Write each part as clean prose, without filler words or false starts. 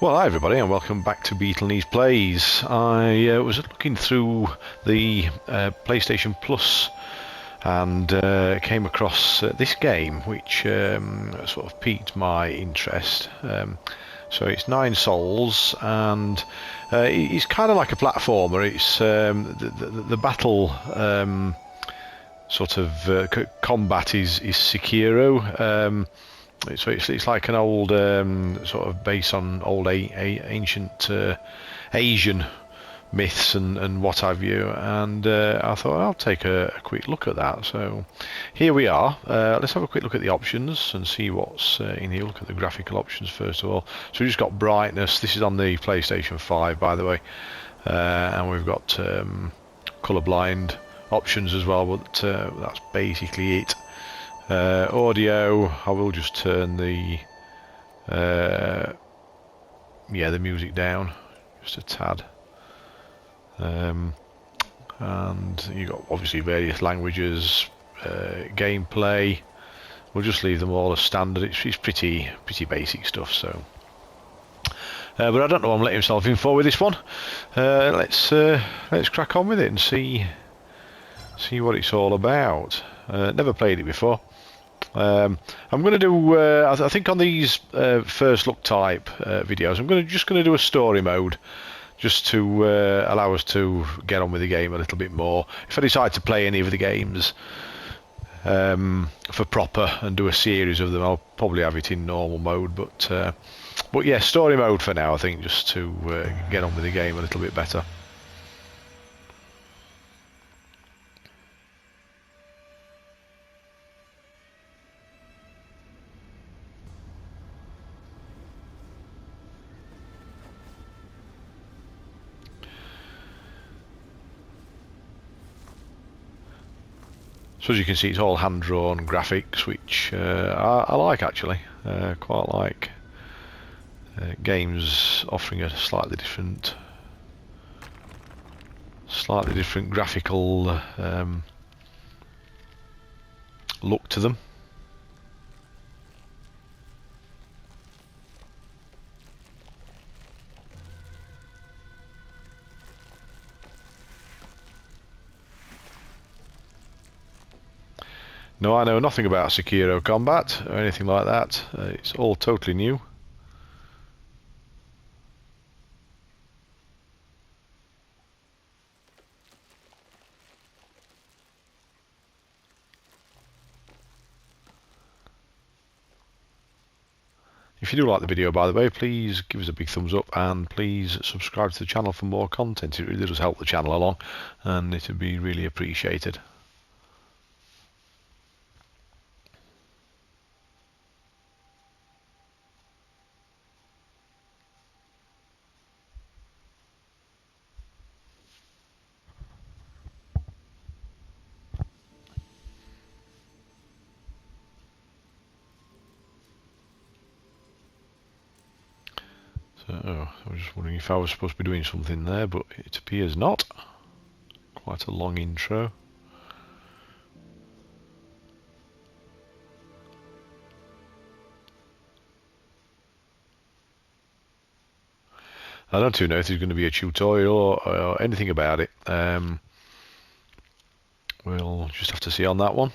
Well, hi everybody, and welcome back to Beetlenees Plays. I was looking through the PlayStation Plus and came across this game, which sort of piqued my interest. So it's Nine Souls, and it's kind of like a platformer. It's the battle sort of combat is Sekiro. So it's like an old sort of based on old ancient Asian myths and what have you, and I thought I'll take a quick look at that. So here we are. Let's have a quick look at the options and see what's in here. Look at the graphical options first of all. So we've just got brightness. This is on the PlayStation 5, by the way, and we've got colorblind options as well, but that's basically it. Audio, I will just turn the music down just a tad, and you got obviously various languages. Gameplay, we'll just leave them all as standard. It's pretty basic stuff. So but I don't know what I'm letting myself in for with this one. Let's crack on with it and see what it's all about. Never played it before. I'm going to do, I think on these first look type videos, I'm just going to do a story mode, just to allow us to get on with the game a little bit more. If I decide to play any of the games for proper and do a series of them, I'll probably have it in normal mode. But yeah, story mode for now, I think, just to get on with the game a little bit better. So as you can see, it's all hand-drawn graphics, which I like actually. Quite like games offering a slightly different graphical look to them. No, I know nothing about Sekiro combat or anything like that. It's all totally new. If you do like the video, by the way, please give us a big thumbs up and please subscribe to the channel for more content. It really does help the channel along, and it would be really appreciated. So, I was just wondering if I was supposed to be doing something there, but it appears not. Quite a long intro. I don't too know if there's going to be a tutorial or anything about it. We'll just have to see on that one.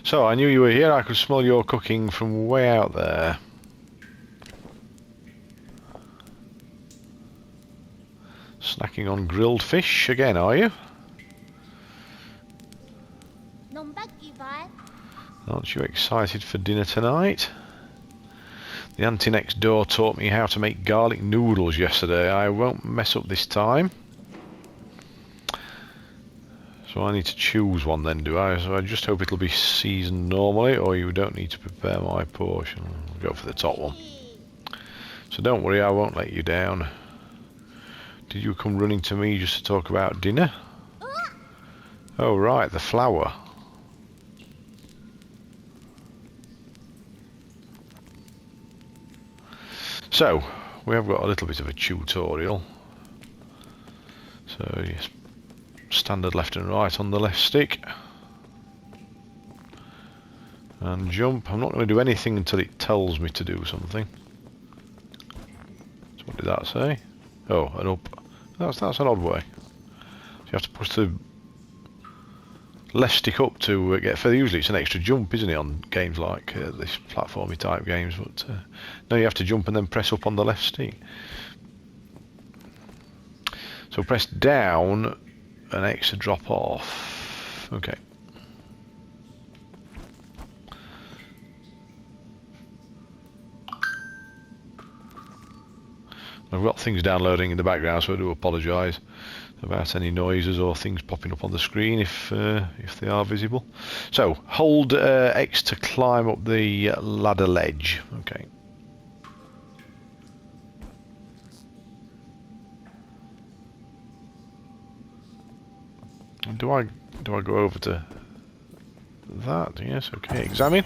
So, I knew you were here. I could smell your cooking from way out there. Snacking on grilled fish again, are you? Aren't you excited for dinner tonight? The auntie next door taught me how to make garlic noodles yesterday. I won't mess up this time. So I need to choose one then, do I? So I just hope it'll be seasoned normally, or you don't need to prepare my portion. I'll go for the top one. So don't worry, I won't let you down. Did you come running to me just to talk about dinner? Oh right, the flower. So we have got a little bit of a tutorial. So yes, standard left and right on the left stick. And jump. I'm not going to do anything until it tells me to do something. So what did that say? Oh, an up. That's an odd way. So you have to push the left stick up to get further. Usually it's an extra jump, isn't it, on games like this platformy type games, but no, you have to jump and then press up on the left stick. So press down and X to drop off. Okay. I've got things downloading in the background, so I do apologise about any noises or things popping up on the screen if they are visible. So hold X to climb up the ladder ledge. Okay. Do I go over to that? Yes. Okay. Examine.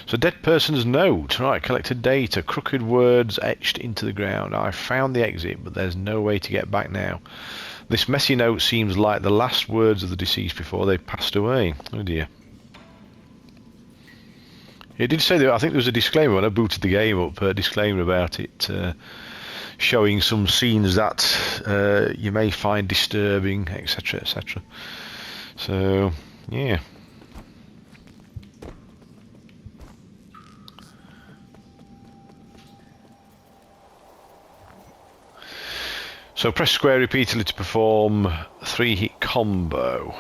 So dead person's note. Right. Collected data. Crooked words etched into the ground. I found the exit, but there's no way to get back now. This messy note seems like the last words of the deceased before they passed away. Oh dear. It did say that. I think there was a disclaimer when I booted the game up. A disclaimer about it showing some scenes that you may find disturbing, etc., etc. So yeah. So press square repeatedly to perform 3-hit combo.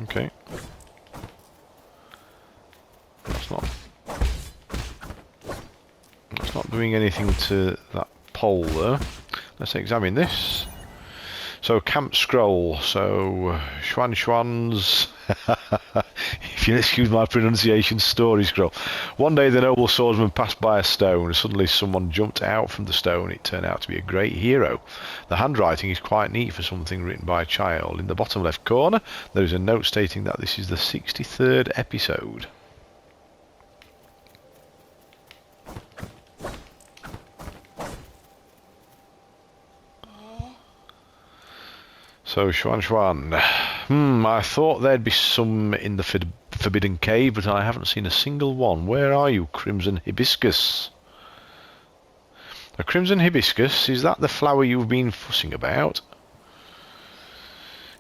Okay. It's not doing anything to that pole though. Let's examine this. So camp scroll. So Schwans. If you'll excuse my pronunciation, story scroll. One day the noble swordsman passed by a stone. Suddenly someone jumped out from the stone. It turned out to be a great hero. The handwriting is quite neat for something written by a child. In the bottom left corner there is a note stating that this is the 63rd episode. So Schwan. I thought there'd be some in the Forbidden Cave, but I haven't seen a single one. Where are you, Crimson Hibiscus? A Crimson Hibiscus, is that the flower you've been fussing about?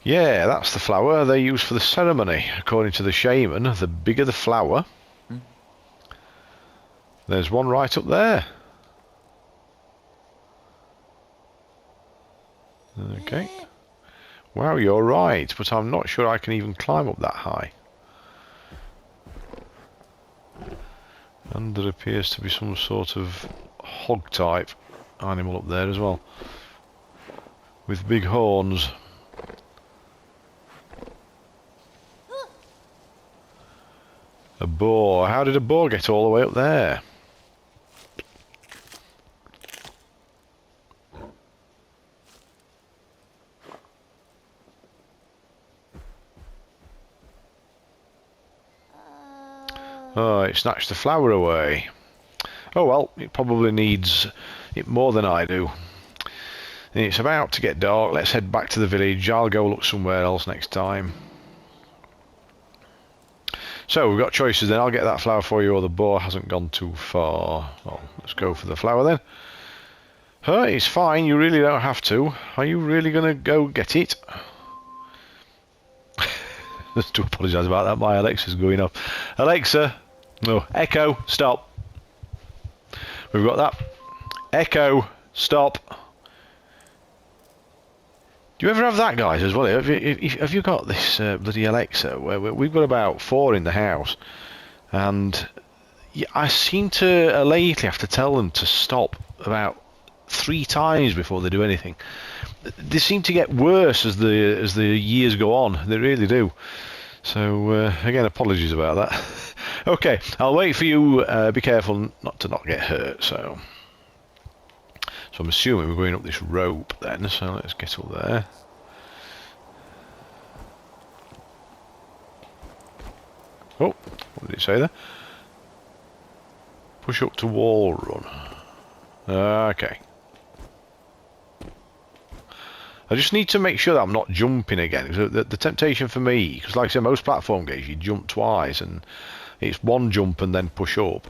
Yeah, that's the flower they use for the ceremony. According to the shaman, the bigger the flower... There's one right up there. Okay. Wow, you're right, but I'm not sure I can even climb up that high. And there appears to be some sort of hog type animal up there as well, with big horns. A boar. How did a boar get all the way up there? Oh, it snatched the flower away. Oh well, it probably needs it more than I do. It's about to get dark. Let's head back to the village. I'll go look somewhere else next time. So we've got choices then. I'll get that flower for you, or the boar hasn't gone too far. Well, let's go for the flower then. It's fine. You really don't have to. Are you really going to go get it? Just to apologise about that. My Alexa's going off. Alexa, no, Echo, stop. We've got that. Echo, stop. Do you ever have that, guys, as well? Have you got this bloody Alexa? Where we've got about 4 in the house, and I seem to lately have to tell them to stop about 3 times before they do anything. They seem to get worse as the years go on. They really do. So again, apologies about that. Okay, I'll wait for you. Be careful not to get hurt. So I'm assuming we're going up this rope then. So let's get up there. Oh, what did it say there? Push up to wall run. Okay. I just need to make sure that I'm not jumping again. The temptation for me, because like I said, most platform games you jump twice and it's one jump and then push up.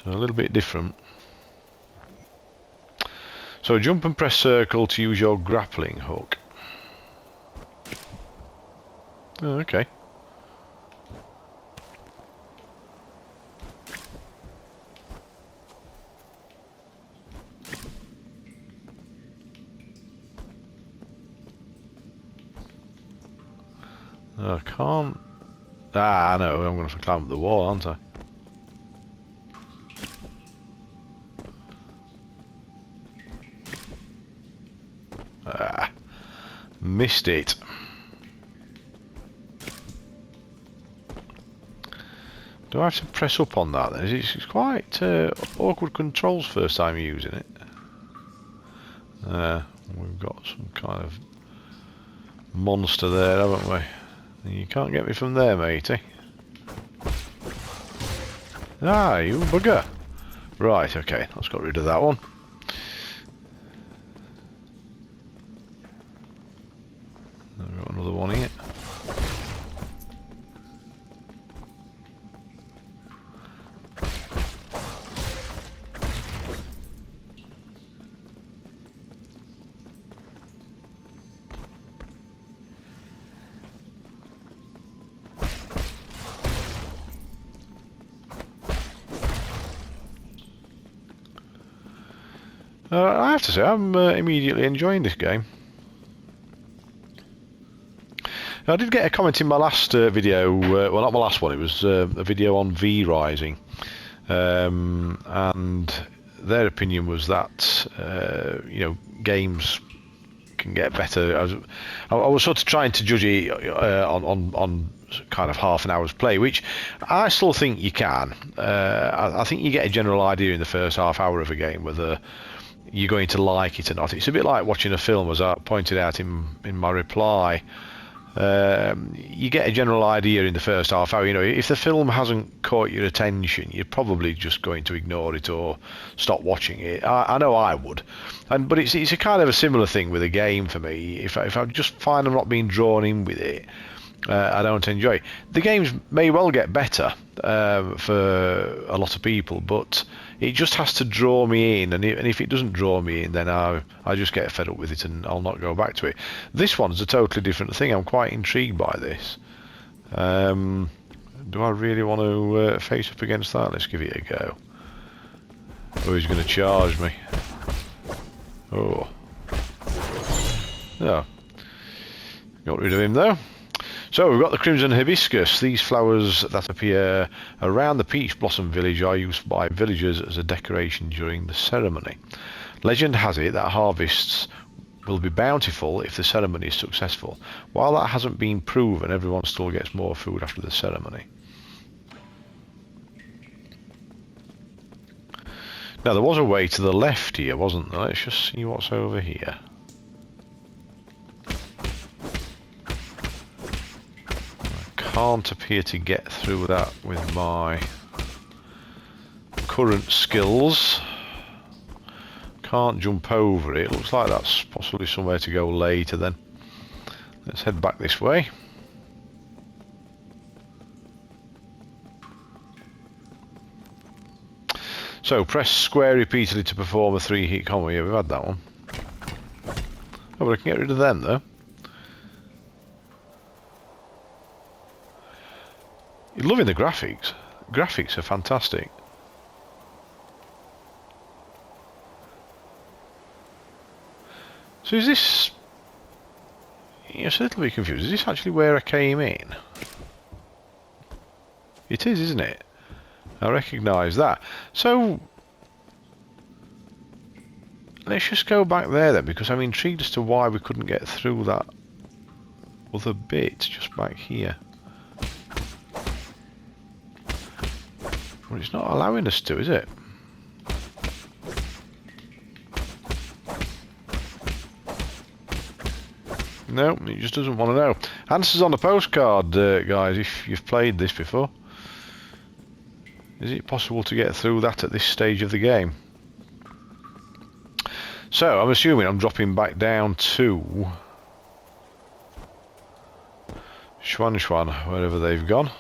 So a little bit different. So jump and press circle to use your grappling hook. Oh, okay. I can't... Ah, no, I'm going to climb up the wall, aren't I? Ah, missed it. Do I have to press up on that then? It's quite awkward controls first time using it. We've got some kind of monster there, haven't we? You can't get me from there, matey. Ah, you bugger. Right, okay, let's get rid of that one. I've got another one here. I have to say, I'm immediately enjoying this game. I did get a comment in my last video, well not my last one, it was a video on V-Rising, and their opinion was that, you know, games can get better. I was sort of trying to judge it on kind of half an hour's play, which I still think you can. I think you get a general idea in the first half hour of a game whether you're going to like it or not. It's a bit like watching a film, as I pointed out in my reply. You get a general idea in the first half hour. You know, if the film hasn't caught your attention, you're probably just going to ignore it or stop watching it. I know I would, but it's a kind of a similar thing with a game for me. If I just find I'm not being drawn in with it, I don't enjoy it. The games may well get better for a lot of people, but it just has to draw me in, and if it doesn't draw me in, then I just get fed up with it and I'll not go back to it. This one's a totally different thing. I'm quite intrigued by this. Do I really want to face up against that? Let's give it a go. Oh, he's going to charge me. Oh. No. Got rid of him though. So we've got the Crimson Hibiscus. These flowers that appear around the Peach Blossom Village are used by villagers as a decoration during the ceremony. Legend has it that harvests will be bountiful if the ceremony is successful. While that hasn't been proven, everyone still gets more food after the ceremony. Now there was a way to the left here, wasn't there? Let's just see what's over here. Can't appear to get through that with my current skills. Can't jump over it. Looks like that's possibly somewhere to go later then. Let's head back this way. So press square repeatedly to perform a 3-hit combo. Yeah, we've had that one. Oh, but I can get rid of them though. You're loving the graphics. Graphics are fantastic. So is this... It's a little bit confused. Is this actually where I came in? It is, isn't it? I recognise that. So... Let's just go back there then, because I'm intrigued as to why we couldn't get through that other bit just back here. Well, it's not allowing us to, is it? No, he just doesn't want to know. Answers on the postcard, guys, if you've played this before. Is it possible to get through that at this stage of the game? So, I'm assuming I'm dropping back down to Xuan, wherever they've gone.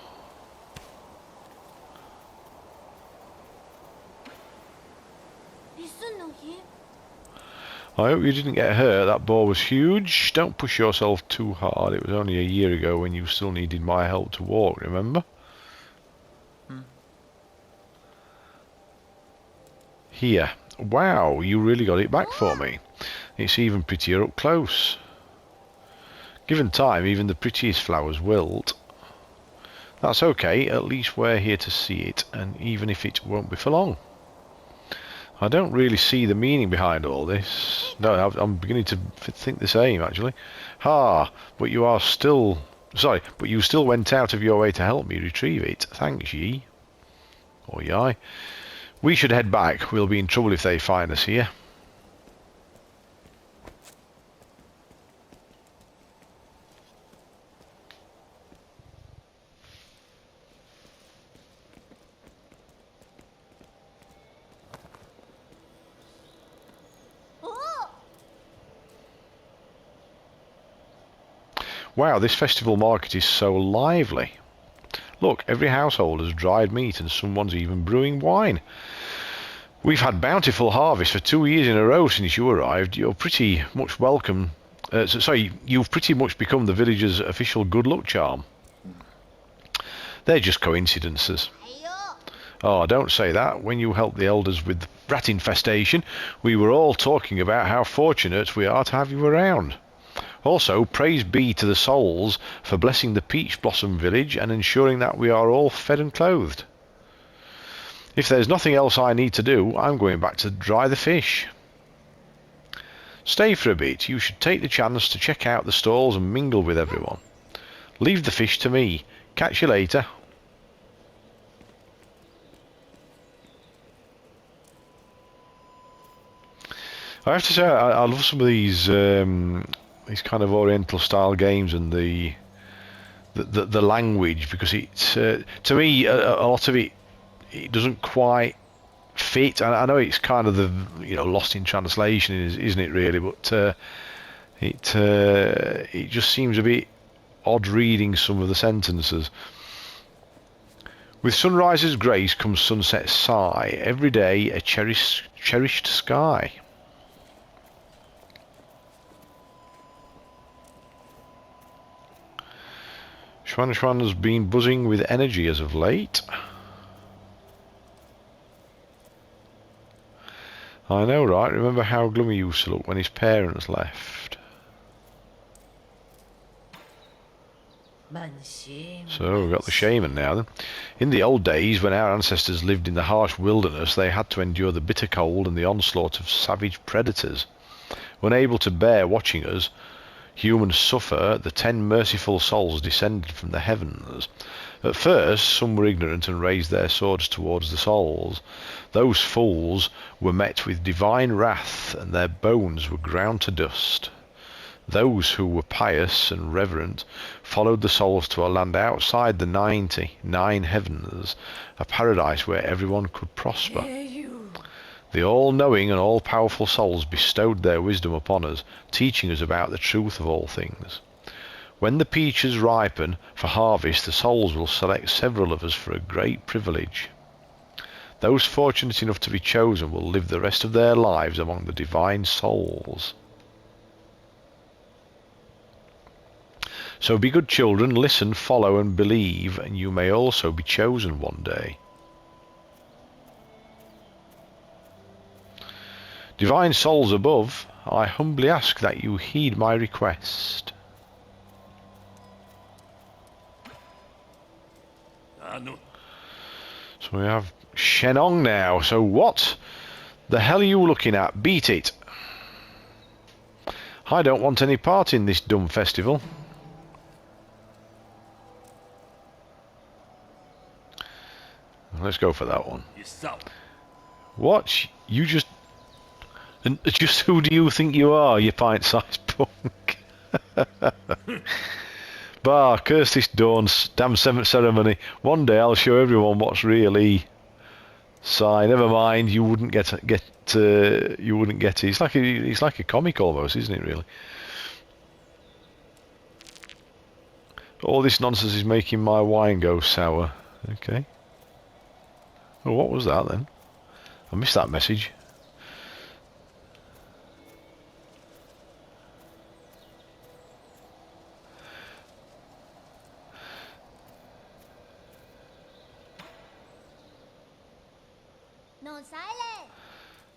I hope you didn't get hurt. That ball was huge. Don't push yourself too hard. It was only a year ago when you still needed my help to walk, remember? Here. Wow, you really got it back for me. It's even prettier up close. Given time, even the prettiest flowers wilt. That's okay, at least we're here to see it, and even if it won't be for long. I don't really see the meaning behind all this. No, I'm beginning to think the same, actually. But you are still... Sorry, but you still went out of your way to help me retrieve it. Thanks, ye. Or yai. We should head back. We'll be in trouble if they find us here. Wow, this festival market is so lively. Look, every household has dried meat and someone's even brewing wine. We've had bountiful harvest for 2 years in a row since you arrived. You're pretty much welcome. You've pretty much become the village's official good luck charm. They're just coincidences. Oh, don't say that. When you helped the elders with the rat infestation, we were all talking about how fortunate we are to have you around. Also, praise be to the souls for blessing the Peach Blossom village and ensuring that we are all fed and clothed. If there's nothing else I need to do, I'm going back to dry the fish. Stay for a bit. You should take the chance to check out the stalls and mingle with everyone. Leave the fish to me. Catch you later. I have to say, I love some of these kind of Oriental style games and the language, because it's to me a lot of it doesn't quite fit. And I know it's kind of the lost in translation, isn't it really? But it just seems a bit odd reading some of the sentences. With sunrise's grace comes sunset's sigh. Every day a cherished sky. Xuan has been buzzing with energy as of late. I know, right? Remember how gloomy he used to look when his parents left. So we've got the shaman now then. In the old days, when our ancestors lived in the harsh wilderness, they had to endure the bitter cold and the onslaught of savage predators. Unable to bear watching us, humans suffer, the 10 merciful souls descended from the heavens. At first, some were ignorant and raised their swords towards the souls. Those fools were met with divine wrath, and their bones were ground to dust. Those who were pious and reverent followed the souls to a land outside the 99 heavens, a paradise where everyone could prosper. The all-knowing and all-powerful souls bestowed their wisdom upon us, teaching us about the truth of all things. When the peaches ripen for harvest, the souls will select several of us for a great privilege. Those fortunate enough to be chosen will live the rest of their lives among the divine souls. So be good children, listen, follow and believe, and you may also be chosen one day. Divine souls above, I humbly ask that you heed my request. So we have Shenong now. So what the hell are you looking at? Beat it. I don't want any part in this dumb festival. Let's go for that one. What? You just... And just who do you think you are, you pint-sized punk? Bah, curse this dawn's damn seventh ceremony. One day I'll show everyone what's really. Sigh, never mind. You wouldn't get you wouldn't get it. It's like a comic almost, isn't it? Really. All this nonsense is making my wine go sour. Okay. Well, what was that then? I missed that message.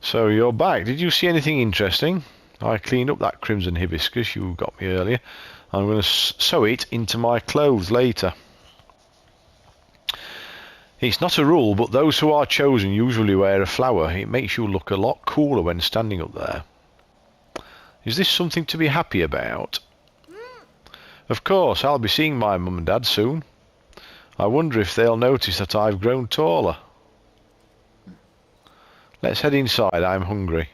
So you're back. Did you see anything interesting? I cleaned up that crimson hibiscus you got me earlier. I'm going to sew it into my clothes later. It's not a rule, but those who are chosen usually wear a flower. It makes you look a lot cooler when standing up there. Is this something to be happy about? Of course, I'll be seeing my mum and dad soon. I wonder if they'll notice that I've grown taller. Let's head inside, I'm hungry.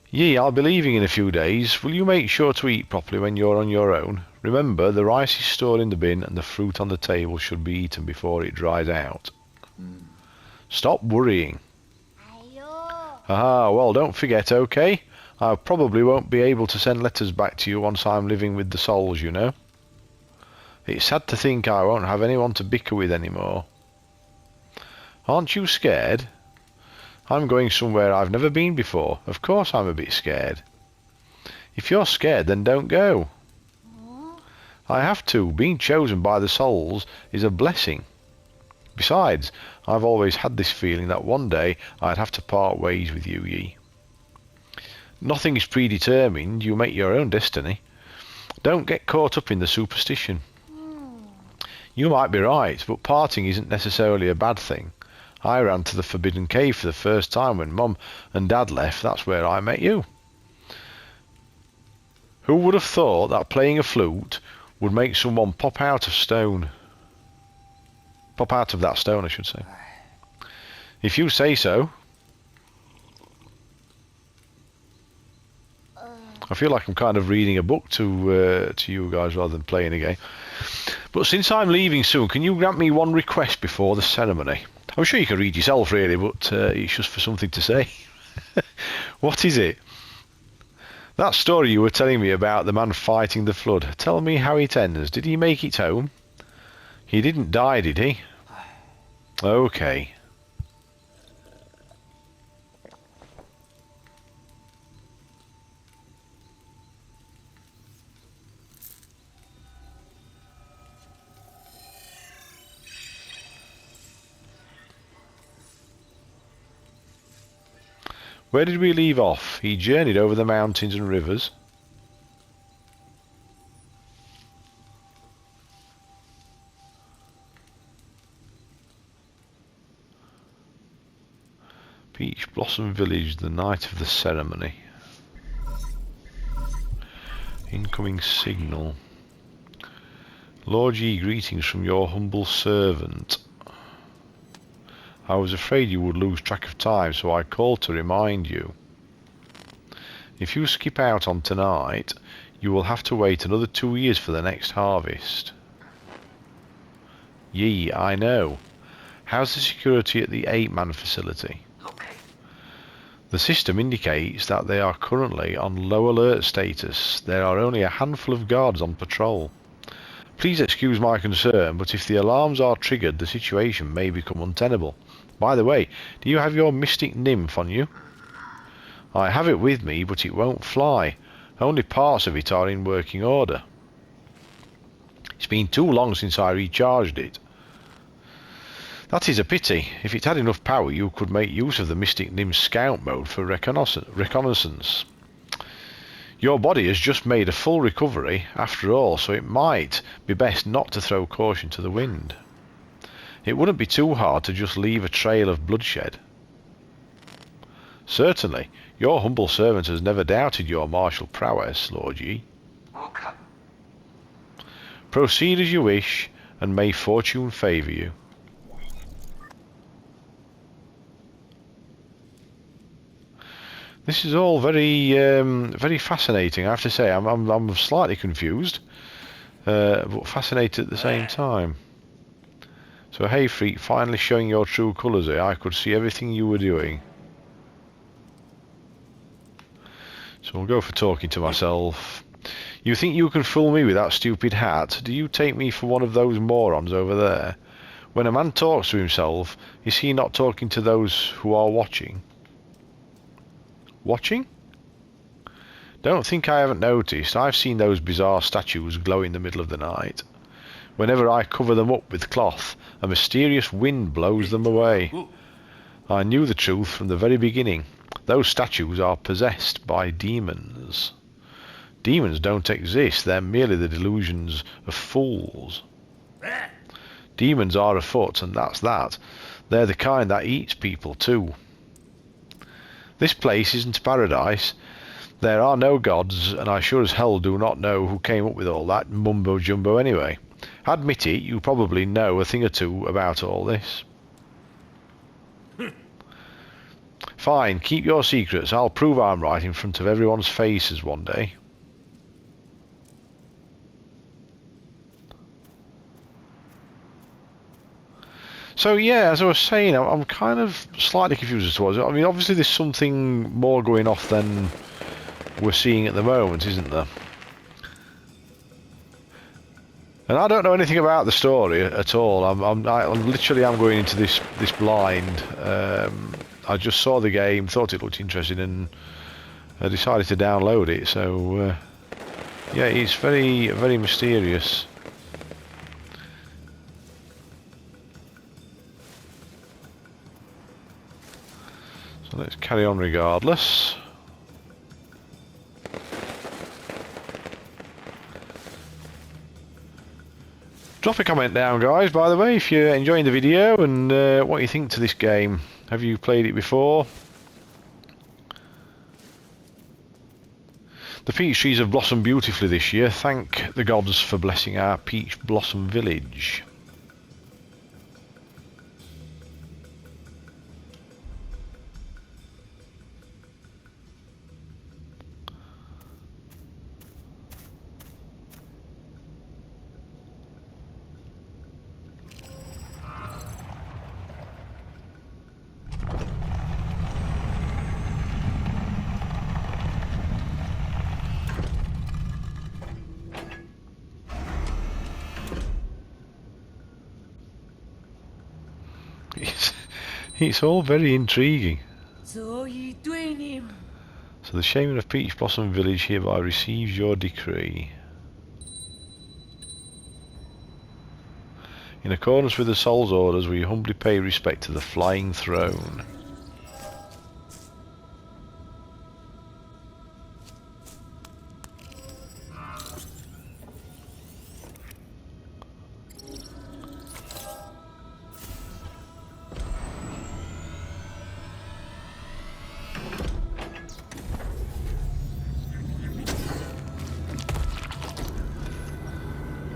Yee, I'll be leaving in a few days. Will you make sure to eat properly when you're on your own? Remember, the rice is stored in the bin and the fruit on the table should be eaten before it dries out. Stop worrying. Ah, well, don't forget, okay? I probably won't be able to send letters back to you once I'm living with the souls, you know. It's sad to think I won't have anyone to bicker with anymore. Aren't you scared? I'm going somewhere I've never been before. Of course I'm a bit scared. If you're scared, then don't go. I have to. Being chosen by the souls is a blessing. Besides, I've always had this feeling that one day I'd have to part ways with you, Yi. Nothing is predetermined. You make your own destiny. Don't get caught up in the superstition. You might be right, but parting isn't necessarily a bad thing. I ran to the Forbidden Cave for the first time when Mum and Dad left. That's where I met you. Who would have thought that playing a flute would make someone pop out of stone? Pop out of that stone, I should say. If you say so. I feel like I'm kind of reading a book to you guys rather than playing a game. But since I'm leaving soon, can you grant me one request before the ceremony? I'm sure you can read yourself, really, but it's just for something to say. What is it? That story you were telling me about the man fighting the flood. Tell me how it ends. Did he make it home? He didn't die, did he? Okay. Where did we leave off? He journeyed over the mountains and rivers. Peach Blossom Village, the night of the ceremony. Incoming signal. Lord Yi, greetings from your humble servant. I was afraid you would lose track of time, so I called to remind you. If you skip out on tonight, you will have to wait another 2 years for the next harvest. Yi, I know. How's the security at the 8-man facility? The system indicates that they are currently on low alert status. There are only a handful of guards on patrol. Please excuse my concern, but if the alarms are triggered, the situation may become untenable. By the way, do you have your mystic nymph on you? I have it with me, but it won't fly. Only parts of it are in working order. It's been too long since I recharged it. That is a pity. If it had enough power, you could make use of the mystic nymph's scout mode for reconnaissance. Your body has just made a full recovery, after all, so it might be best not to throw caution to the wind. It wouldn't be too hard to just leave a trail of bloodshed. Certainly, your humble servant has never doubted your martial prowess, Lord Yi. Proceed as you wish, and may fortune favour you. This is all very, very fascinating. I have to say, I'm slightly confused, but fascinated at the same time. So, hey, freak, finally showing your true colours here. I could see everything you were doing. So we'll go for talking to myself. You think you can fool me with that stupid hat? Do you take me for one of those morons over there? When a man talks to himself, is he not talking to those who are watching? Watching? Don't think I haven't noticed. I've seen those bizarre statues glow in the middle of the night. Whenever I cover them up with cloth, a mysterious wind blows them away. I knew the truth from the very beginning. Those statues are possessed by demons. Demons don't exist, they're merely the delusions of fools. Demons are afoot, and that's that. They're the kind that eats people too. This place isn't paradise. There are no gods, and I sure as hell do not know who came up with all that mumbo-jumbo anyway. Admit it, you probably know a thing or two about all this. Fine, keep your secrets. I'll prove I'm right in front of everyone's faces one day. So yeah, as I was saying, I'm kind of slightly confused as to what. I mean, obviously there's something more going off than we're seeing at the moment, isn't there? And I don't know anything about the story at all. I'm literally going into this blind. I just saw the game, thought it looked interesting, and I decided to download it. So yeah, it's very, very mysterious. So let's carry on regardless. Drop a comment down, guys, by the way, if you're enjoying the video and what you think to this game. Have you played it before? The peach trees have blossomed beautifully this year. Thank the gods for blessing our peach blossom village. It's all very intriguing. So the shaman of Peach Blossom Village hereby receives your decree. In accordance with the soul's orders, we humbly pay respect to the flying throne.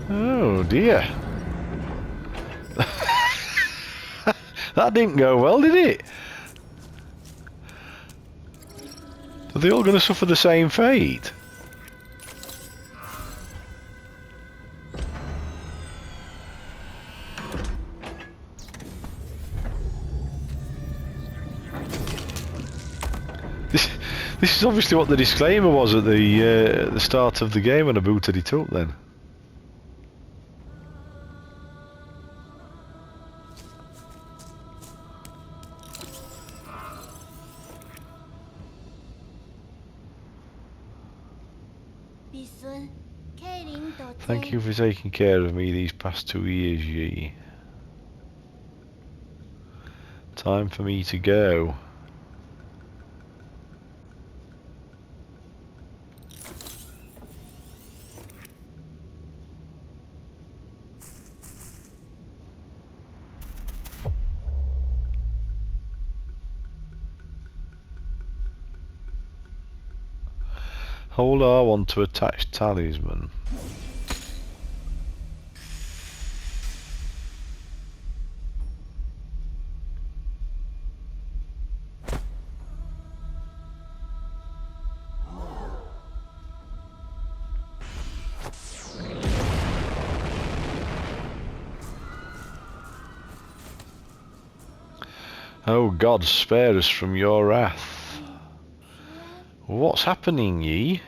Oh dear. That didn't go well, did it? Are they all going to suffer the same fate? This is obviously what the disclaimer was at the start of the game when I booted it up then. Thank you for taking care of me these past 2 years, Yi. Time for me to go. Hold R1 to attach talisman. Oh God, spare us from your wrath. What's happening, ye?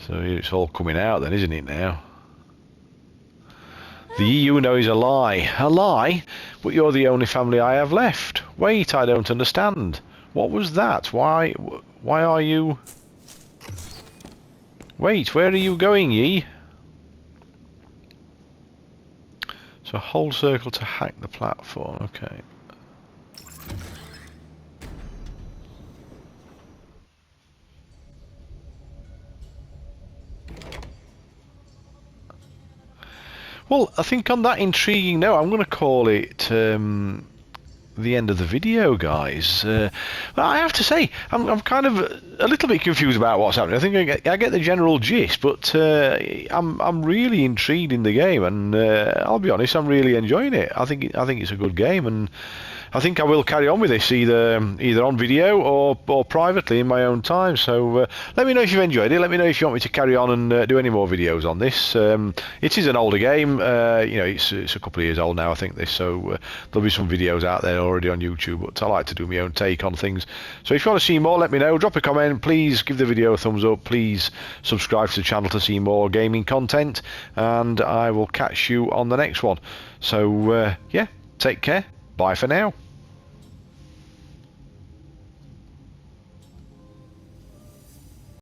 So it's all coming out then, isn't it now? The EU know is a lie. A lie? But you're the only family I have left. Wait, I don't understand. What was that? Why are you... Wait, where are you going, ye? So hold circle to hack the platform, okay. Well, I think on that intriguing note, I'm going to call it the end of the video, guys. I have to say, I'm kind of a little bit confused about what's happening. I think I get the general gist, but I'm really intrigued in the game, and I'll be honest, I'm really enjoying it. I think it's a good game, and I think I will carry on with this either on video or privately in my own time. So let me know if you've enjoyed it. Let me know if you want me to carry on and do any more videos on this. It is an older game. You know, it's a couple of years old now, I think. So there'll be some videos out there already on YouTube. But I like to do my own take on things. So if you want to see more, let me know. Drop a comment. Please give the video a thumbs up. Please subscribe to the channel to see more gaming content. And I will catch you on the next one. So yeah, take care. Bye for now.